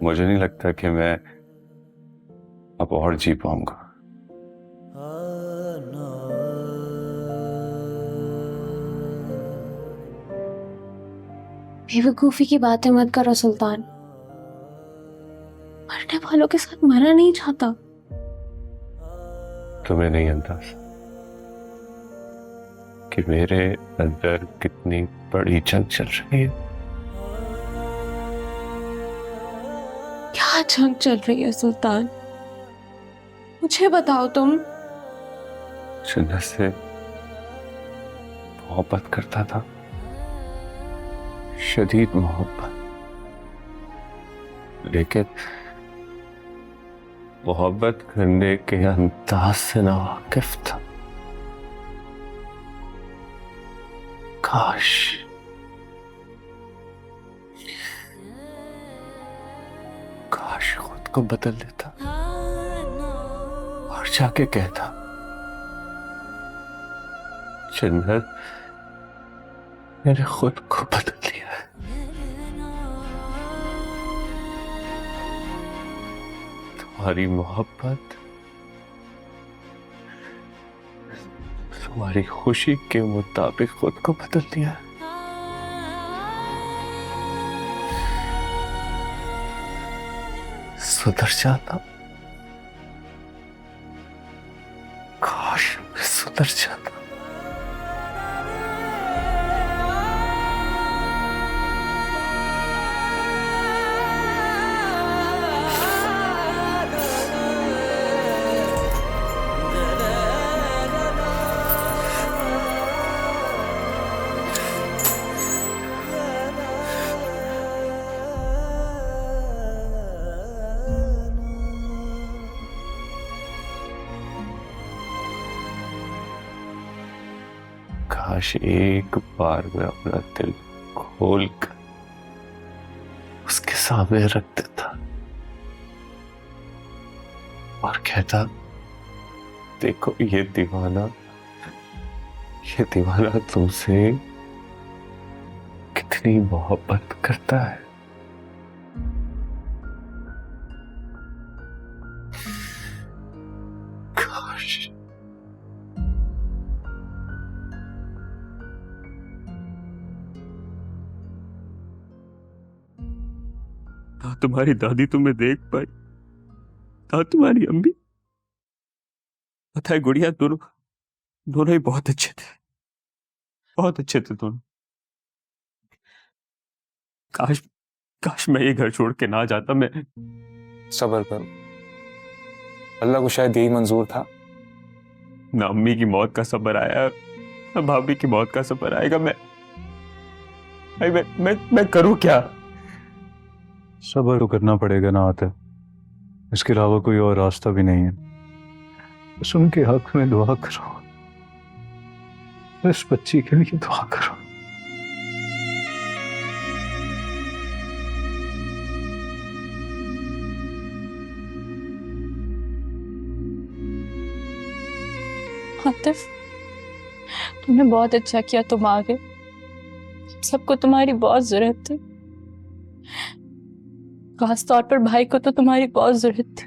मुझे नहीं लगता कि मैं अब और जी पाऊंगा। बेवकूफी की बातें मत करो सुल्तान। मरने वालों के साथ मरना नहीं चाहता। तुम्हें नहीं अंदाजा कि मेरे अंदर कितनी बड़ी जंग चल रही है। क्या जंग चल रही है सुल्तान? मुझे बताओ तुम। जिन्नत से मोहब्बत करता था, शदीद मोहब्बत, लेकिन मोहब्बत करने के अंदाज से नावाकिफ था। काश काश खुद को बदल लेता और जाके कहता, जन्नत मैंने खुद को बदल लिया है। तुम्हारी मोहब्बत तुम्हारी खुशी के मुताबिक खुद को बदल लिया है। सुधर जाता, काश मैं सुधर जाता। काश एक बार मैं अपना दिल खोल कर उसके सामने रख देता और कहता, देखो ये दीवाना तुमसे कितनी मोहब्बत करता है। काश ना तुम्हारी दादी तुम्हें देख पाई, ना तुम्हारी अम्मी। पता है गुड़िया, दोनों ही बहुत अच्छे थे दोनों। काश मैं ये घर छोड़ के ना जाता। मैं सब्र करो, अल्लाह को शायद यही मंजूर था। ना अम्मी की मौत का सब्र आया, ना भाभी की मौत का सब्र आएगा। मैं करूं क्या? सब्र तो करना पड़ेगा ना आते, इसके अलावा कोई और रास्ता भी नहीं है। बस उनके हक में दुआ करो, इस बच्ची के लिए दुआ करो। आतिफ, तुमने बहुत अच्छा किया, तुम आ गए। सबको तुम्हारी बहुत जरूरत थी, खास तौर पर भाई को तो तुम्हारी बहुत जरूरत थी।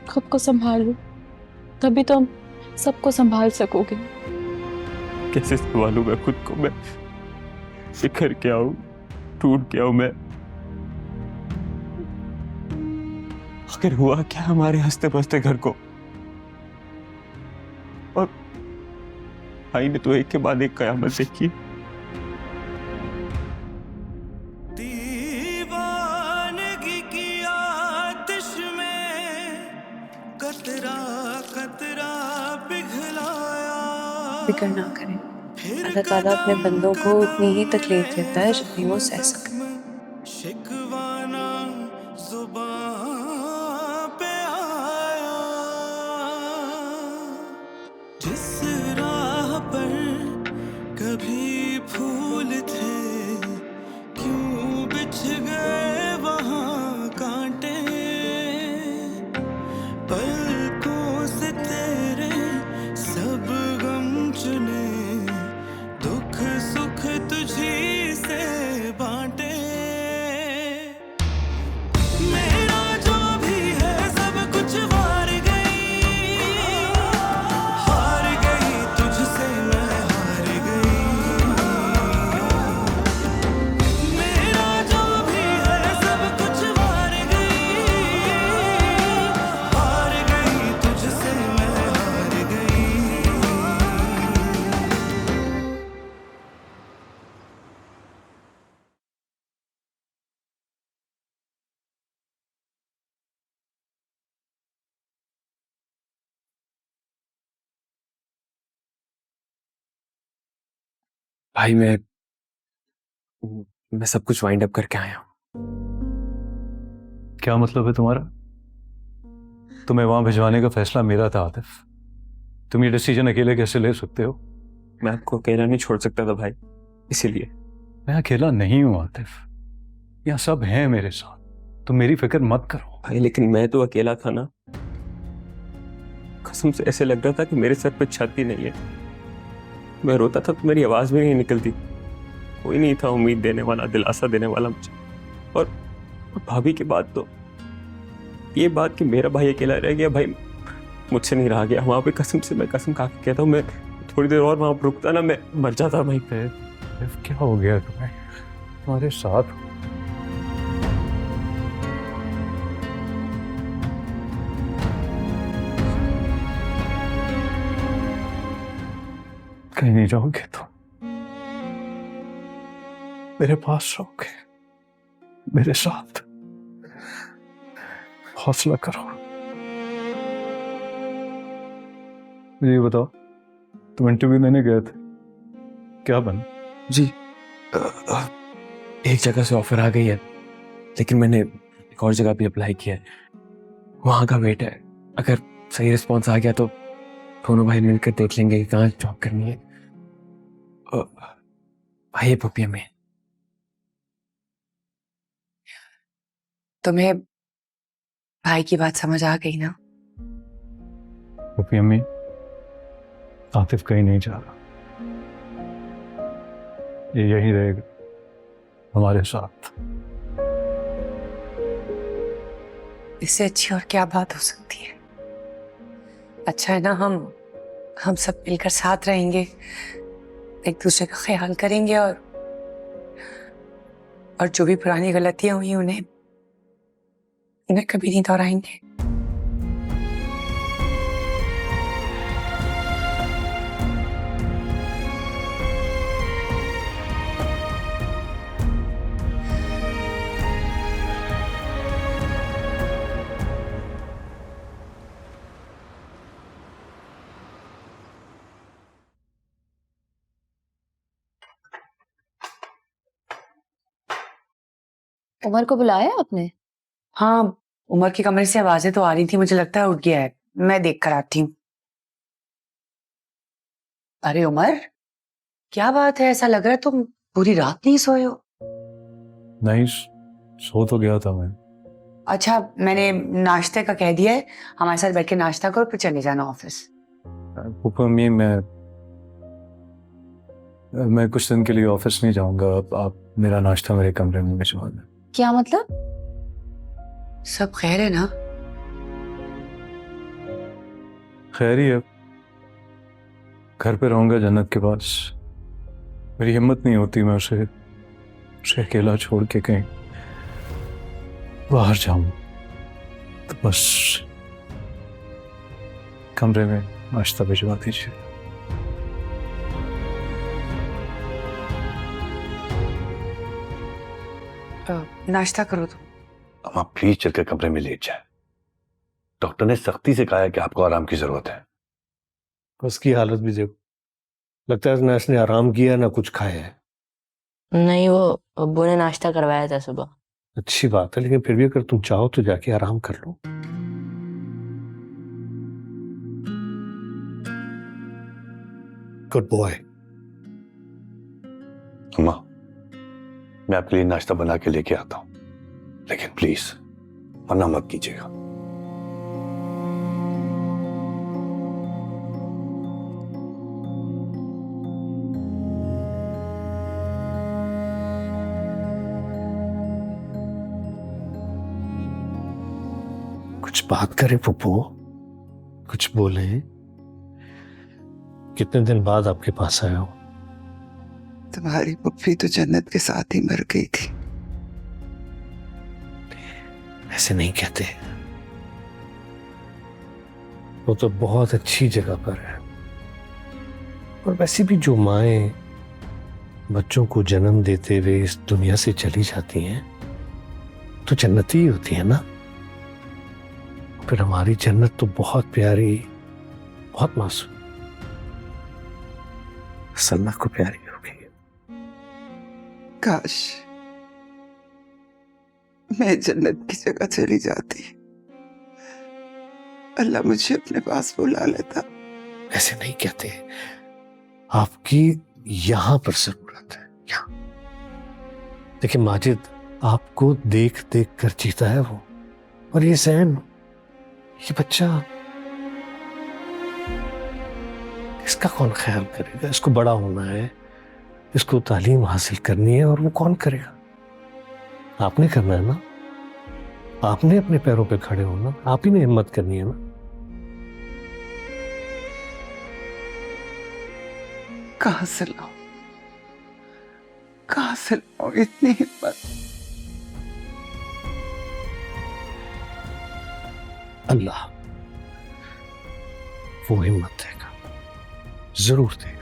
खुद को संभालो, तभी तुम सबको संभाल सकोगे। कैसे संभालूंगा खुद को मैं? बिखर के आऊं, टूट के आऊं मैं? आखिर हुआ क्या हमारे हंसते बसते घर को? और भाई ने तो एक के बाद एक कयामत देखी। दीवानगी की आतिश में कतरा कतरा पिघलाया। फिक्र ना करें, अल्लाह ताला अपने बंदों को उतनी ही तकलीफ देता है जितनी वो सह सकते। शिकवाना जुबान पे आया। जिस राह पर कभी फूल थे, क्यों बिछ गए वहाँ कांटे। पलकों से तेरे सब गम चुने, दुख सुख तुझी से भाई मैं सब कुछ वाइंड अप करके आया हूँ। क्या मतलब है तुम्हारा? तुम्हें वहां भिजवाने का फैसला मेरा था आतिफ। तुम ये डिसीजन अकेले कैसे ले सकते हो? मैं आपको अकेला नहीं छोड़ सकता था भाई, इसीलिए। मैं अकेला नहीं हूं आतिफ, यहाँ सब हैं मेरे साथ। तुम मेरी फिक्र मत करो। भाई लेकिन मैं तो अकेला था ना, कसम से ऐसे लग रहा था कि मेरे सर पे छत ही नहीं है। मैं रोता था तो मेरी आवाज भी नहीं निकलती। कोई नहीं था उम्मीद देने वाला, दिलासा देने वाला मुझे। और भाभी के बाद तो ये बात कि मेरा भाई अकेला रह गया, भाई मुझसे नहीं रहा गया वहां पे। कसम से मैं कसम खा के कहता हूँ, मैं थोड़ी देर और वहां पर रुकता ना, मैं मर जाता भाई। क्या हो गया तुम्हें? तुम्हारे साथ कहीं नहीं जाओगे तुम, मेरे पास रहोगे, मेरे साथ। हौसला करो। मुझे ये बताओ, तुम इंटरव्यू देने गए थे, क्या बना? जी एक जगह से ऑफर आ गई है, लेकिन मैंने एक और जगह भी अप्लाई किया है। वहां का वेट है। अगर सही रिस्पॉन्स आ गया तो दोनों भाई मिलकर देख लेंगे कि कहाँ जॉब करनी है। भाई पपिया में तुम्हें भाई की बात समझ आ गई ना? पपी अम्मी, आतिफ कहीं नहीं जा रहा, ये यहीं रहेगा हमारे साथ। इससे अच्छी और क्या बात हो सकती है? अच्छा है ना, हम सब मिलकर साथ रहेंगे, एक दूसरे का ख्याल करेंगे और जो भी पुरानी गलतियां हुई उन्हें कभी नहीं दोहराएंगे। उमर को बुलाया आपने? हाँ, उमर की कमरे से आवाजें तो आ रही थी, मुझे लगता है उठ गया है। मैं देख कर आती हूँ। अरे उमर, क्या बात है? ऐसा लग रहा है तुम पूरी रात नहीं सोए हो। नहीं, सो तो गया था मैं। अच्छा, मैंने नाश्ते का कह दिया है, हमारे साथ बैठ के नाश्ता करो फिर चले जाना ऑफिस। पपी अम्मी, मैं कुछ दिन के लिए ऑफिस नहीं जाऊंगा। आप मेरा नाश्ता मेरे कमरे में भिजवा दें। क्या मतलब? सब खैर है ना? खैर ही है, घर पे रहूंगा जन्नत के पास। मेरी हिम्मत नहीं होती मैं उसे अकेला छोड़ के कहीं बाहर जाऊं। तो बस कमरे में नाश्ता भिजवा दीजिए। नाश्ता करो तुम। अम्मा प्लीज चलकर कमरे में लेट जाए। डॉक्टर ने सख्ती से कहा है कि आपको आराम की जरूरत है। उसकी हालत भी देखो, लगता है ना इसने आराम किया ना कुछ खाया है। नहीं, वो अब्बू ने नाश्ता करवाया था सुबह। अच्छी बात है, लेकिन फिर भी अगर तुम चाहो तो जाके आराम कर लो। Good boy. अम्मा, मैं आपके लिए नाश्ता बना के लेके आता हूं, लेकिन प्लीज मना मत कीजिएगा। कुछ बात करे पप्पू, कुछ बोले। कितने दिन बाद आपके पास आया हूं। तुम्हारी पप्पी तो जन्नत के साथ ही मर गई थी। ऐसे नहीं कहते, वो तो बहुत अच्छी जगह पर है। और वैसे भी जो माएं बच्चों को जन्म देते हुए इस दुनिया से चली जाती हैं तो जन्नती ही होती है ना। फिर हमारी जन्नत तो बहुत प्यारी, बहुत मासूम, सल्ला को प्यारी होगी। काश मैं जन्नत की जगह चली जाती, अल्लाह मुझे अपने पास बुला लेता। ऐसे नहीं कहते, आपकी यहां पर जरूरत है, यहाँ। देखिए माजिद, आपको देख देख कर जीता है वो, और ये जैन, ये बच्चा, इसका कौन ख्याल करेगा? इसको बड़ा होना है, इसको तालीम हासिल करनी है, और वो कौन करेगा? आपने करना है ना, आपने अपने पैरों पे खड़े होना, आप ही ने हिम्मत करनी है ना। कहां से लाऊं, कहां से लाऊं इतनी हिम्मत? अल्लाह वो हिम्मत देगा, जरूर देगा।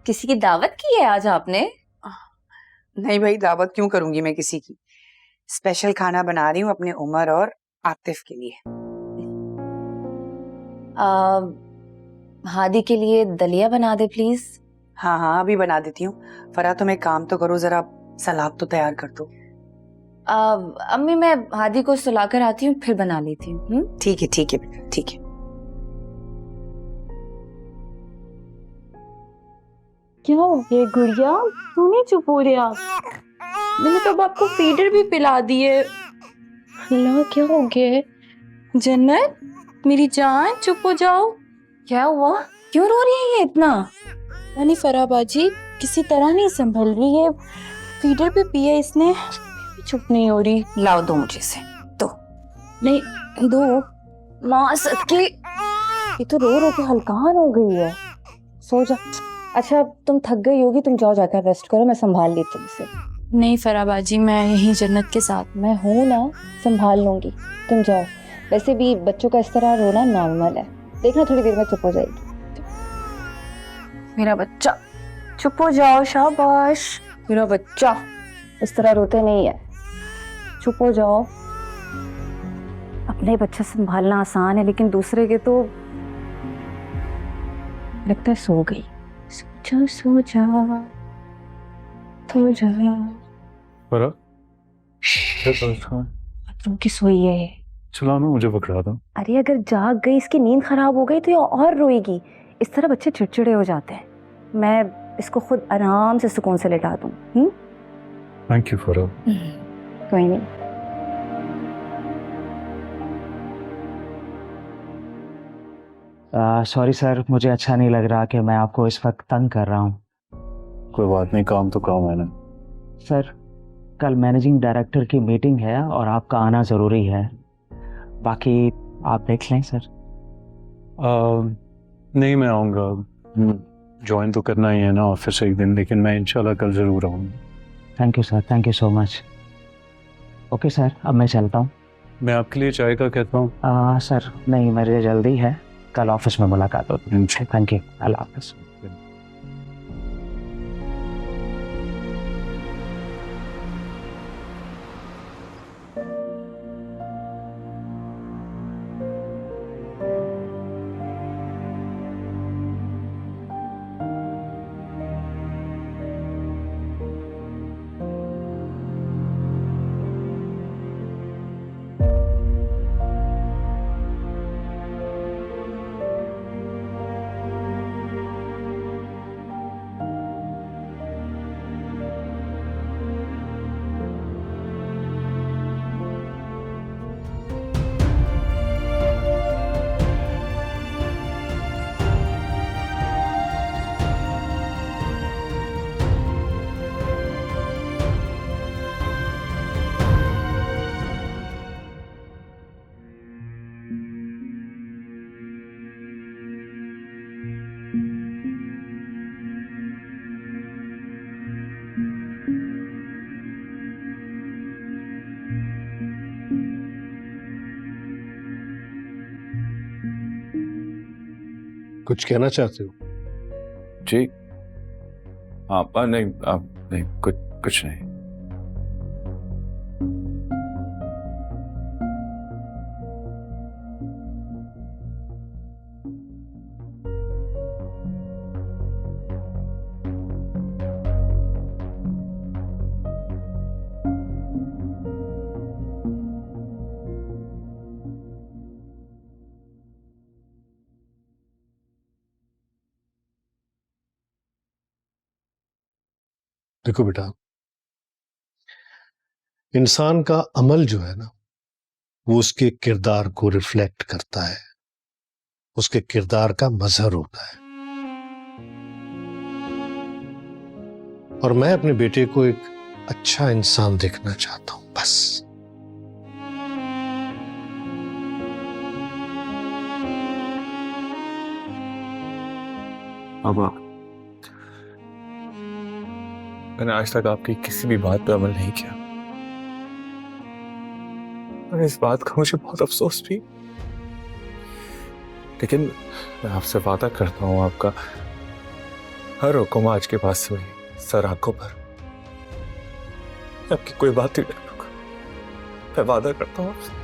किसी की दावत की है आज आपने? नहीं भाई, दावत क्यों करूंगी मैं किसी की। स्पेशल खाना बना रही हूँ अपने उमर और आतिफ के लिए। हादी के लिए दलिया बना दे प्लीज। हाँ हाँ, अभी बना देती हूँ। फरा, तुम एक काम तो करो, जरा सलाद तो तैयार कर दो। अम्मी मैं हादी को सुलाकर आती हूँ, फिर बना लेती हूँ। ठीक है ठीक है बेटा, ठीक है। क्या हो गया गुड़िया, क्यों नहीं चुप हो रहे आप? मैंने तो आपको फीडर भी पिला दिए। अल्लाह, क्या हो गया? जन्नत मेरी जान, चुप हो जाओ। क्या हुआ, क्यों रो रही है ये इतना? यानी फरा बाजी किसी तरह नहीं संभल रही है, फीडर भी पिया इसने, चुप नहीं हो रही। लाओ दो मुझे से, दो। नहीं दो माँ सदके, ये तो रो रो के हल्कान हो गई है। सो जा। अच्छा तुम थक गई होगी, तुम जाओ जाकर रेस्ट करो, मैं संभाल लेती हूँ इसे। नहीं फराबाजी, मैं यहीं जन्नत के साथ, मैं हूँ ना, संभाल लूंगी, तुम जाओ। वैसे भी बच्चों का इस तरह रोना नॉर्मल है, देखना थोड़ी देर में चुप हो जाएगी। मेरा बच्चा, चुप हो जाओ, शाबाश मेरा बच्चा, इस तरह रोते नहीं है, चुप हो जाओ। अपने बच्चे संभालना आसान है, लेकिन दूसरे के तो लगता है सो गई। सो जा तो जा। फरा, क्या कर रहा है? तुम की सोई है ये। चला ना, मुझे पकड़ा दो। अरे अगर जाग गई, इसकी नींद खराब हो गई तो ये और रोएगी। इस तरह बच्चे चिड़चिड़े हो जाते हैं। मैं इसको खुद आराम से सुकून से लेटा दूं। थैंक यू फरा। कोई नहीं। सॉरी सर, मुझे अच्छा नहीं लग रहा कि मैं आपको इस वक्त तंग कर रहा हूँ। कोई बात नहीं, काम तो काम है ना। सर, कल मैनेजिंग डायरेक्टर की मीटिंग है और आपका आना ज़रूरी है, बाकी आप देख लें सर। नहीं, मैं आऊँगा, ज्वाइन तो करना ही है ना ऑफिस एक दिन, लेकिन मैं इंशाल्लाह कल ज़रूर आऊँगा। Thank you sir, thank you so much. Okay sir, अब मैं चलता हूँ। मैं आपके लिए चाय का कहता हूँ। सर नहीं, मेरे जल्दी है, कल ऑफिस में मुलाकात होती है। थैंक यू, अल्लाह हाफ़िज़। कुछ कहना चाहते हो? जी हाँ, नहीं कुछ नहीं। देखो बेटा, इंसान का अमल जो है ना, वो उसके किरदार को रिफ्लेक्ट करता है, उसके किरदार का मजहर होता है। और मैं अपने बेटे को एक अच्छा इंसान देखना चाहता हूं, बस। अब मैंने आज तक आपकी किसी भी बात पर अमल नहीं किया, और इस बात का मुझे बहुत अफसोस भी। लेकिन मैं आपसे वादा करता हूं, आपका हर हुक्म आज के बाद से मेरी सर आंखों पर, आपकी कोई बात नहीं डालूंगा, मैं वादा करता हूं आपसे।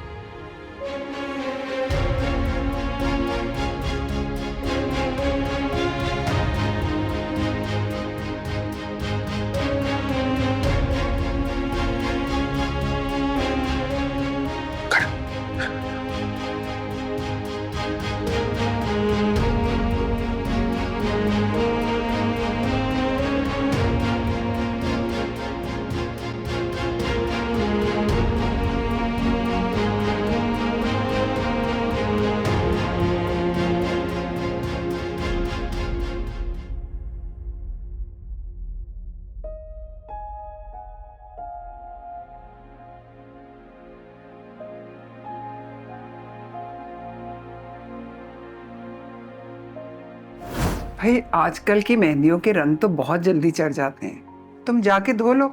भाई आजकल की मेहंदियों के रंग तो बहुत जल्दी चढ़ जाते हैं, तुम जाके धो लो।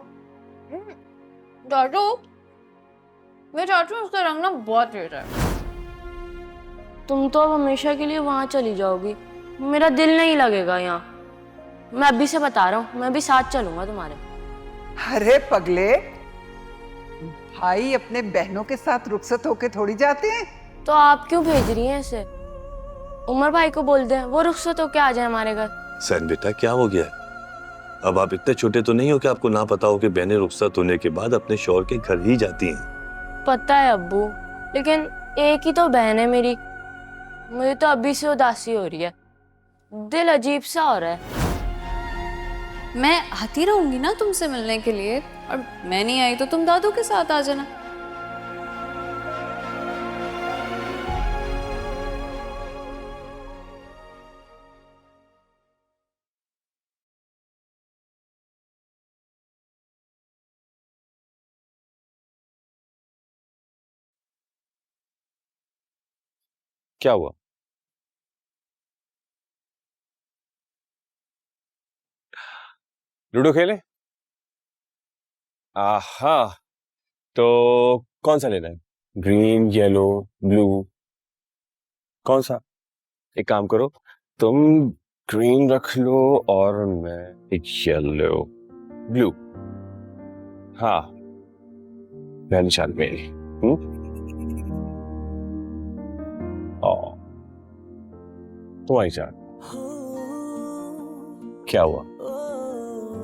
चाचू, मैं चाचू उसका रंग ना बहुत तेज है। तुम तो अब हमेशा के लिए वहां चली जाओगी, मेरा दिल नहीं लगेगा यहाँ। मैं अभी से बता रहा हूँ, मैं भी साथ चलूंगा तुम्हारे। अरे पगले, भाई अपने बहनों के साथ रुखसत होके थोड़ी जाते हैं। तो आप क्यों भेज रही हैं इसे? उमर भाई को बोल दें, वो रुखसत होके आ जाए हमारे घर। सैन बेटा, क्या हो गया है? अब आप इतने छोटे तो नहीं हो कि आपको ना पता हो कि बहनें रुखसत होने के बाद अपने शौहर के घर ही जाती हैं। पता है अब्बू, लेकिन एक ही तो बहन है मेरी। मुझे तो अभी से उदासी हो रही है, दिल अजीब सा हो रहा है। मैं आती रहूंगी ना तुमसे मिलने के लिए, और मैं नहीं आई तो तुम दादू के साथ आ जाना। क्या हुआ? लूडो खेले? हाँ, तो कौन सा लेना है? ग्रीन, येलो, ब्लू, कौन सा? एक काम करो, तुम ग्रीन रख लो और मैं एक येलो, ब्लू। हाँ, मैं निशान मेरी। तुम्हारी चाल क्या हुआ?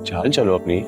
चाल चलो अपनी।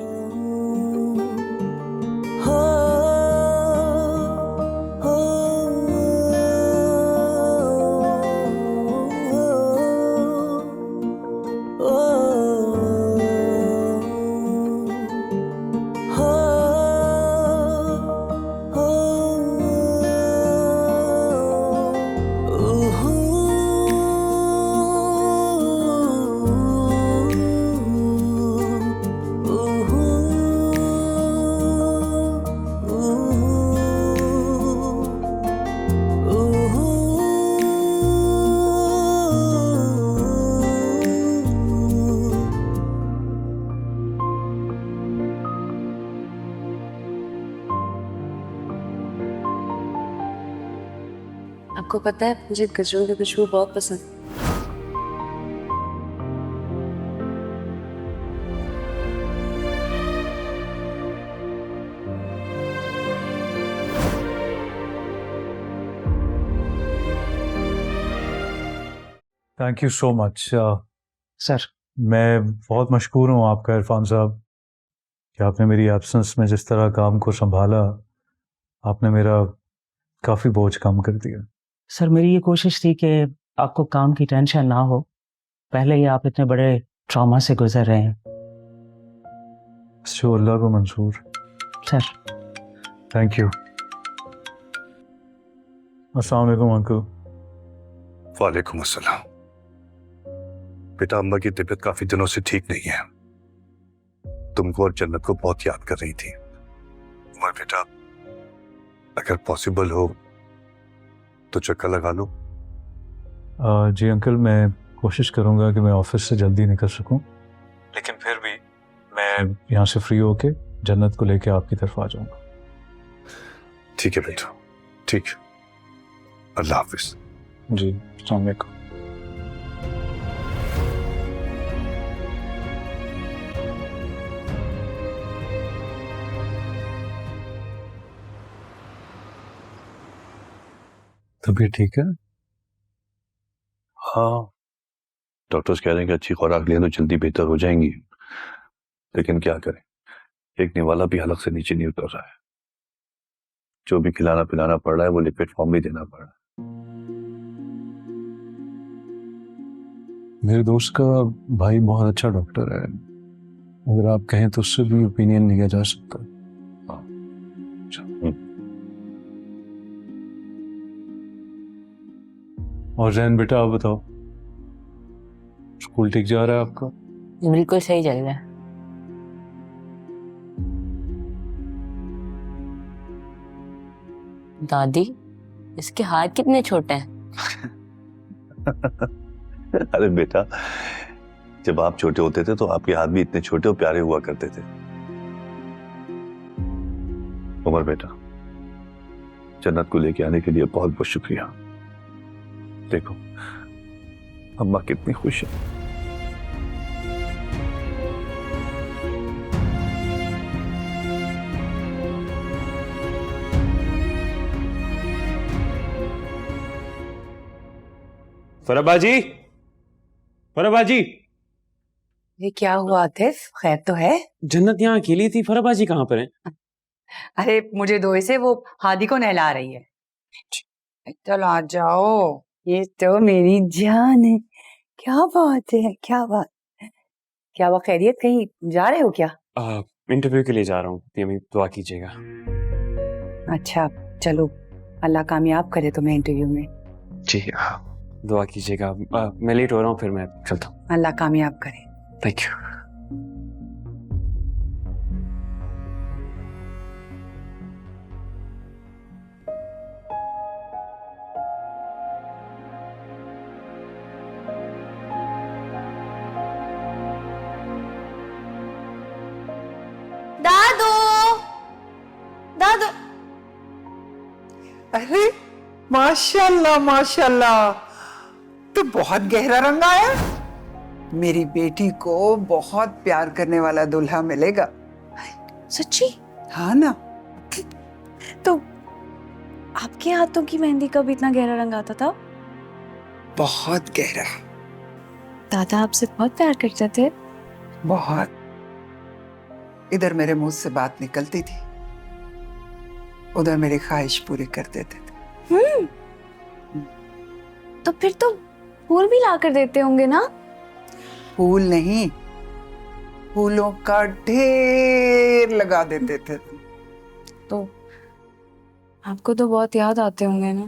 आपको पता है, मुझे गजरों की खुशबू बहुत पसंद। Thank you so much sir. मैं बहुत मशकूर हूँ आपका इरफान साहब, कि आपने मेरी एब्सेंस में जिस तरह काम को संभाला। आपने मेरा काफ़ी बोझ कम कर दिया। सर मेरी ये कोशिश थी कि आपको काम की टेंशन ना हो, पहले ही आप इतने बड़े ट्रॉमा से गुजर रहे हैं। जो अल्लाह को मंजूर। Sir thank you. अस्सलाम वालेकुम अंकल। वालेकुम अस्सलाम। बेटा अम्मा की तबीयत काफी दिनों से ठीक नहीं है, तुमको और जन्नत को बहुत याद कर रही थी। उमर बेटा अगर पॉसिबल हो तो चक्कर लगा लो। जी अंकल, मैं कोशिश करूंगा कि मैं ऑफिस से जल्दी निकल सकूं, लेकिन फिर भी मैं यहाँ से फ्री होके जन्नत को लेके आपकी तरफ आ जाऊंगा। ठीक है बेटा, ठीक है, अल्लाह हाफिज। जी अस्सलाम वालेकुम। तबीयत ठीक है? हाँ, डॉक्टर्स कह रहे हैं कि अच्छी खुराक लें तो जल्दी बेहतर हो जाएंगी, लेकिन क्या करें, एक निवाला भी हलक से नीचे नहीं उतर रहा है। जो भी खिलाना पिलाना पड़ रहा है वो लिक्विड फॉर्म में देना पड़ रहा है। मेरे दोस्त का भाई बहुत अच्छा डॉक्टर है, अगर आप कहें तो उससे भी ओपिनियन लिया जा सकता है। और जैन बेटा आप बताओ, स्कूल ठीक जा रहा है आपका? बिल्कुल सही चल रहा है। दादी, इसके हाथ कितने छोटे हैं? अरे बेटा, जब आप छोटे होते थे तो आपके हाथ भी इतने छोटे और प्यारे हुआ करते थे। उमर बेटा, जन्नत को लेके आने के लिए बहुत बहुत शुक्रिया। देखो अम्मा कितनी खुश है। फराबाजी, फराबाजी, ये क्या हुआ आतिफ, खैर तो है? जन्नत यहाँ अकेली थी, फराबाजी कहाँ पर है? अरे मुझे दो से वो हादी को नहला रही है। चलो आ जाओ, ये तो मेरी जान है। क्या बात है, क्या बात, क्या वो खैरियत, कहीं जा रहे हो क्या? इंटरव्यू के लिए जा रहा हूँ, अम्मी दुआ कीजिएगा। अच्छा चलो, अल्लाह कामयाब करे तुम्हें इंटरव्यू में। जी हाँ, दुआ कीजिएगा। मैं लेट हो रहा हूँ, फिर मैं चलता हूँ। अल्लाह कामयाब करे। Thank you. दादू, दादू। अरे माशाल्लाह माशाल्लाह, तो बहुत गहरा रंग आया। मेरी बेटी को बहुत प्यार करने वाला दूल्हा मिलेगा। सच्ची? हाँ ना। तो आपके हाथों की मेहंदी कब इतना गहरा रंग आता था? बहुत गहरा। दादा आपसे बहुत प्यार करते थे? बहुत। इधर मेरे मुंह से बात निकलती थी, उधर मेरी ख्वाहिश पूरी कर देते थे। तो फिर तो फूल भी ला कर देते होंगे ना? फूल नहीं, फूलों का ढेर लगा देते थे। तो आपको तो बहुत याद आते होंगे ना?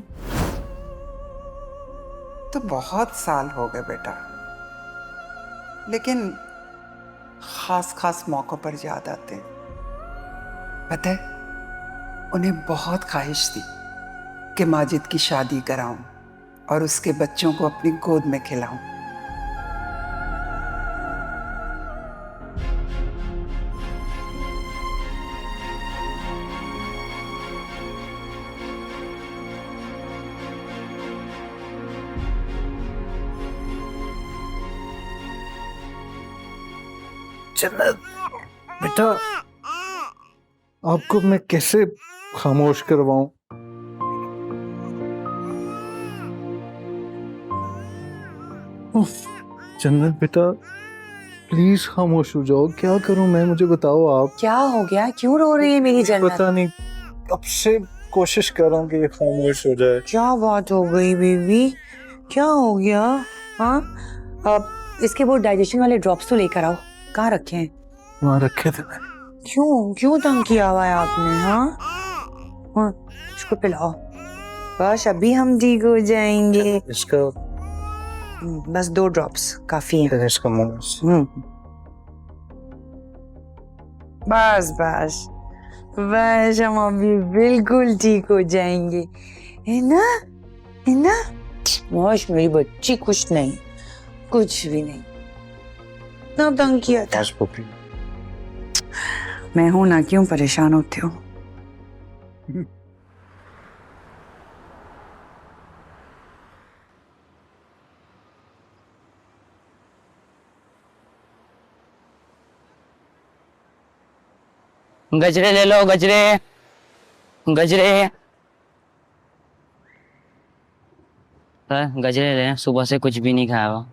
तो बहुत साल हो गए बेटा, लेकिन खास खास मौकों पर याद आते हैं। पता है, उन्हें बहुत ख्वाहिश थी कि माजिद की शादी कराऊं और उसके बच्चों को अपनी गोद में खिलाऊं। जन्नत बेटा, आपको मैं कैसे खामोश करवाऊं? जन्नत बेटा प्लीज खामोश हो जाओ। क्या करूं मैं, मुझे बताओ आप। क्या हो गया, क्यों रो रही है मेरी जन्नत? पता नहीं, अब से कोशिश कर रहा हूं कि ये खामोश हो जाए। क्या बात हो गई बेबी, क्या हो गया? हाँ, अब इसके वो डाइजेशन वाले ड्रॉप्स तो लेकर आओ। कहाँ रखे हैं? वहां रखे थे क्यों क्यों तंग किया हुआ है आपने? हाँ हाँ, इसको पिलाओ, बस अभी हम ठीक हो जाएंगे। इसको बस 2 ड्रॉप्स काफी हैं। इसको मुंह बस बस बस, हम अभी बिल्कुल ठीक हो जाएंगे, है ना? है ना? बस मेरी बच्ची कुछ नहीं, कुछ भी नहीं। इतना तंग किया था। मैं हूं ना, क्यों परेशान होते हो? गजरे ले लो, गजरे गजरे। गजरे ले, सुबह से कुछ भी नहीं खाया हुआ।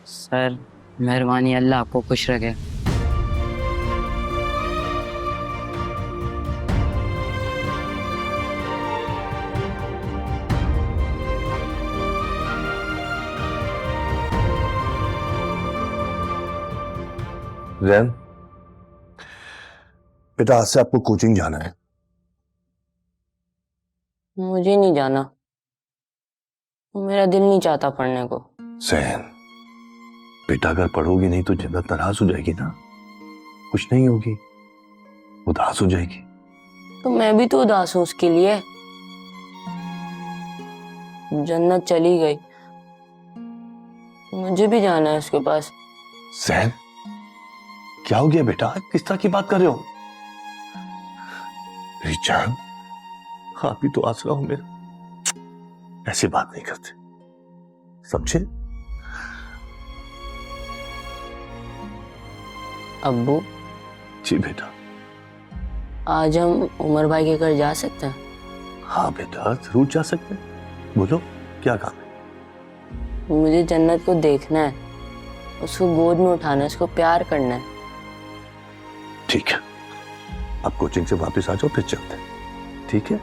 सर मेहरबानी, अल्लाह आपको खुश रखे। रैन, बेटा आज से आपको कोचिंग जाना है। मुझे नहीं जाना, मेरा दिल नहीं चाहता पढ़ने को। जैन, बेटा अगर पढ़ोगी नहीं तो जन्नत नाराज हो जाएगी ना, कुछ नहीं होगी, उदास हो जाएगी। तो मैं भी तो उदास हूँ उसके लिए। जन्नत चली गई, मुझे भी जाना है उसके पास। जैन, क्या हो गया बेटा, किस तरह की बात कर रहे हो? मेरी जान, आप ही तो आसरा हो मेरा, ऐसी बात नहीं करते, समझे? अब्बू जी बेटा। आज हम उमर भाई के घर जा सकते हैं? हाँ बेटा, जरूर जा सकते हैं। बोलो क्या काम है? मुझे जन्नत को देखना है, उसको गोद में उठाना है, उसको प्यार करना है। ठीक है, अब कोचिंग से वापस आ जाओ, फिर चलते हैं, ठीक है?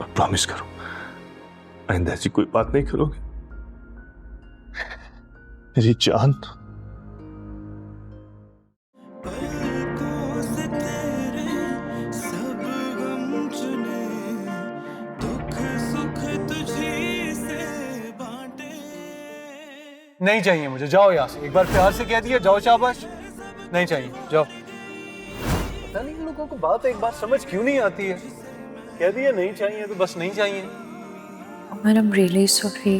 और प्रॉमिस करो आइंदा ऐसी कोई बात नहीं करोगे, मेरी जान। नहीं चाहिए मुझे, जाओ यहाँ से। एक बार प्यार से कह दिया, जाओ शाबाश। नहीं चाहिए, जाओ। पता नहीं इन लोगों को बात एक बार समझ क्यों नहीं आती है। कह दिया नहीं चाहिए तो बस नहीं चाहिए। Umar, I'm really sorry।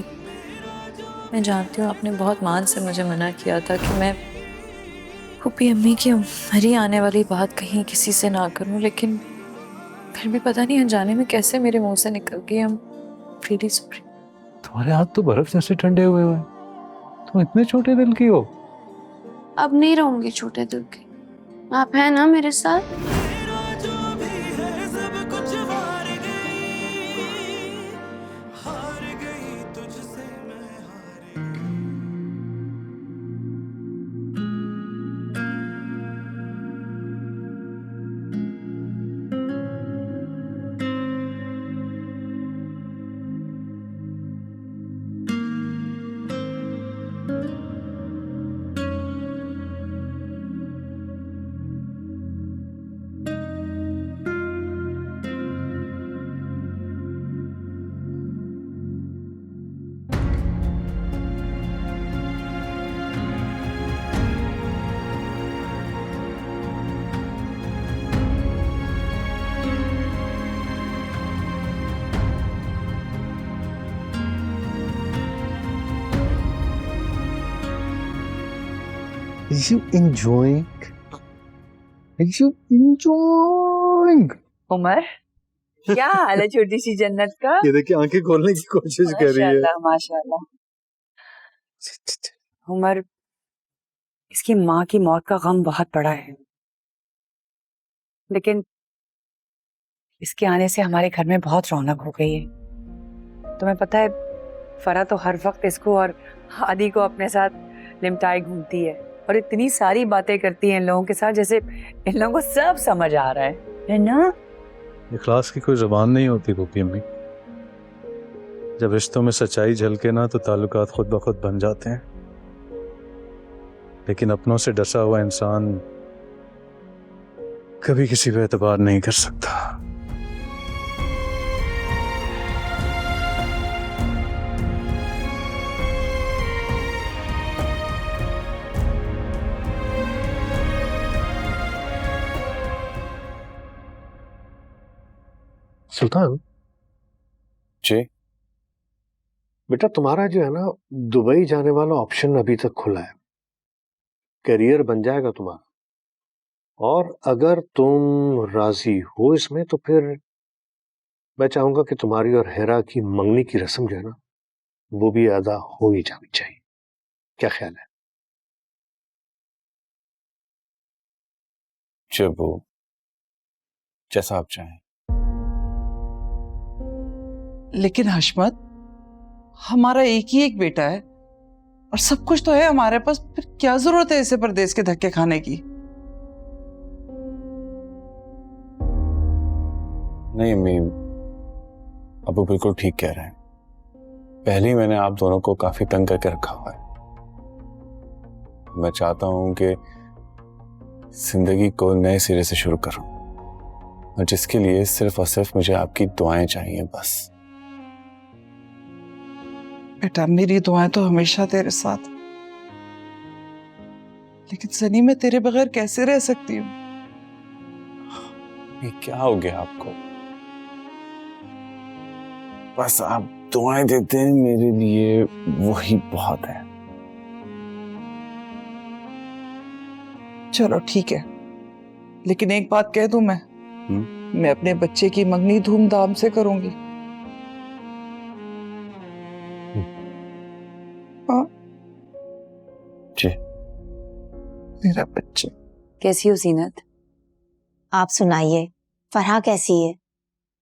मैं जानती हूँ आपने बहुत मान से मुझे मना किया था कि मैं फूफी अम्मी की मरी आने वाली बात कहीं किसी से ना करूँ, लेकिन फिर भी पता नहीं अनजाने में कैसे मेरे मुंह से निकल गई। I'm really sorry। तुम्हारे हाथ तो बर्फ जैसे ठंडे हुए हुए, तुम इतने छोटे दिल की हो। अब नहीं रहूंगी छोटे दिल की, आप हैं ना मेरे साथ। Are you enjoying? Are you enjoying? Umar, क्या हाल है छोटी सी जन्नत का? ये देखिए आंखें खोलने की कोशिश कर रही है। माशाल्लाह माशाल्लाह। उमर, इसकी माँ की मौत का गम बहुत बड़ा है, लेकिन इसके आने से हमारे घर में बहुत रौनक हो गई है। तुम्हें पता है, फरा तो हर वक्त इसको और हादी को अपने साथ लिमटाए घूमती है। और इतनी सारी बातें करती हैं इन लोगों के साथ जैसे इन लोगों को सब समझ आ रहा है ना? इखलास की कोई ज़बान नहीं होती पुप्पी अम्मी। जब रिश्तों में सच्चाई झलके ना तो ताल्लुकात खुद ब खुद बन जाते हैं, लेकिन अपनों से डसा हुआ इंसान कभी किसी पे एतबार नहीं कर सकता। सुल्तान जी बेटा, तुम्हारा जो है ना दुबई जाने वाला ऑप्शन अभी तक खुला है। करियर बन जाएगा तुम्हारा, और अगर तुम राजी हो इसमें तो फिर मैं चाहूंगा कि तुम्हारी और हेरा की मंगनी की रस्म जो है ना वो भी अदा हो ही जानी चाहिए। क्या ख्याल है? जब वो जैसा आप चाहें। लेकिन हशमत, हमारा एक ही एक बेटा है और सब कुछ तो है हमारे पास, फिर क्या जरूरत है इसे परदेश के धक्के खाने की? नहीं अम्मी, अब वो बिल्कुल ठीक कह रहे हैं। पहले ही मैंने आप दोनों को काफी तंग करके रखा हुआ है। मैं चाहता हूं कि जिंदगी को नए सिरे से शुरू करूं, और जिसके लिए सिर्फ और सिर्फ मुझे आपकी दुआएं चाहिए बस। बेटा, मेरी दुआएं तो हमेशा तेरे साथ, लेकिन सनी मैं तेरे बगैर कैसे रह सकती हूँ? ये क्या हो गया आपको? बस आप दुआएं देते हैं मेरे लिए, वही बहुत है। चलो ठीक है, लेकिन एक बात कह दूं मैं अपने बच्चे की मंगनी धूमधाम से करूंगी। हाँ जी। मेरा बच्चा। कैसी हो जीनत? आप सुनाइए, फरहा कैसी है?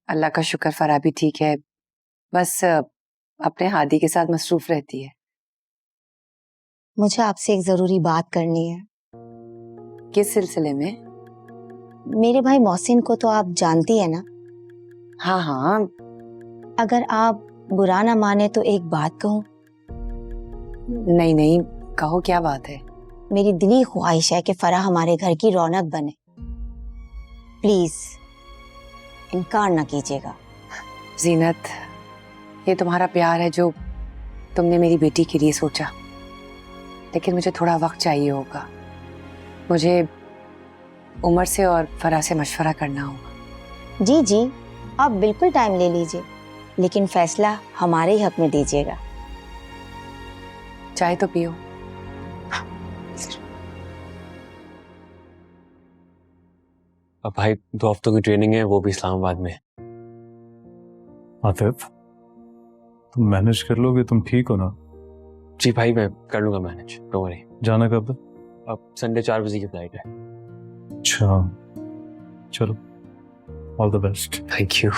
अल्लाह का शुक्र, फरहा भी ठीक है, बस अपने हादी के साथ मसरूफ रहती है। मुझे आपसे एक जरूरी बात करनी है। किस सिलसिले में? मेरे भाई मोहसिन को तो आप जानती है ना? हाँ हाँ। अगर आप बुरा ना माने तो एक बात कहूँ? नहीं नहीं, कहो, क्या बात है? मेरी दिली ख्वाहिश है कि फरहा हमारे घर की रौनक बने। प्लीज इनकार ना कीजिएगा। जीनत, ये तुम्हारा प्यार है जो तुमने मेरी बेटी के लिए सोचा, लेकिन मुझे थोड़ा वक्त चाहिए होगा। मुझे उमर से और फरहा से मशवरा करना होगा। जी जी, आप बिल्कुल टाइम ले लीजिए, लेकिन फैसला हमारे ही हक में दीजिएगा। चाय तो पियो। अब भाई 2 हफ्तों की ट्रेनिंग है, वो भी इस्लामाबाद में। आतिफ, तुम मैनेज कर लोगे? तुम ठीक हो ना? जी भाई, मैं कर लूंगा मैनेज, डोंट वरी। जाना कब है? अब संडे 4 बजे की फ्लाइट है। अच्छा, चलो, all the best. Thank you.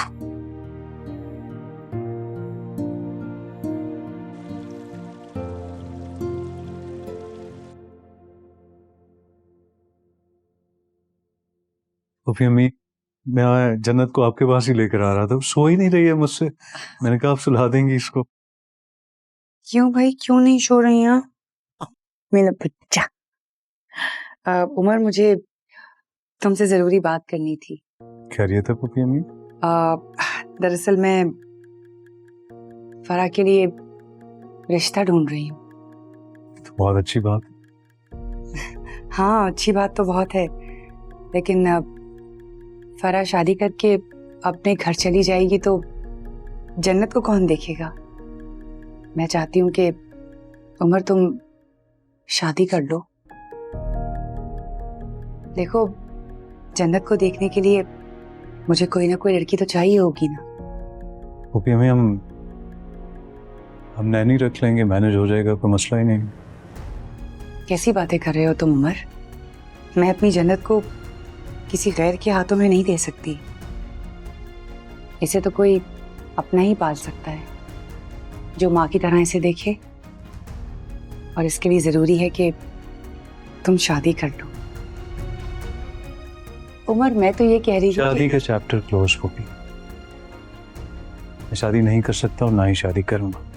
Puppy अम्मी, मैं जन्नत को आपके पास ही लेकर आ रहा था, सो ही नहीं रही है मुझसे। मैंने कहा आप सुला देंगी इसको। क्यों भाई, क्यों नहीं सो रही हैं? मेरा बच्चा। उमर, मुझे तुमसे जरूरी बात करनी थी। खैरियत है पुप्पी अम्मी? दरअसल मैं फरहा के लिए रिश्ता ढूंढ रही हूँ। तो बहुत अच्छी बात। हाँ, अच्छी बात तो बहुत है, लेकिन फरहा शादी करके अपने घर चली जाएगी तो जन्नत को कौन देखेगा? मैं चाहती हूँ कि उमर, तुम शादी कर लो। देखो, जन्नत को देखने के लिए मुझे कोई ना कोई लड़की तो चाहिए होगी ना। पुप्पी अम्मी, हम नैनी रख लेंगे, मैनेज हो जाएगा, कोई मसला ही नहीं। कैसी बातें कर रहे हो तुम उमर? मैं अपनी जन्नत को किसी गैर के हाथों में नहीं दे सकती। इसे तो कोई अपना ही पाल सकता है, जो माँ की तरह इसे देखे। और इसके लिए जरूरी है कि तुम शादी कर लो। उमर, मैं तो ये कह रही हूँ शादी का चैप्टर क्लोज होगी। मैं शादी नहीं कर सकता और ना ही शादी करूंगा।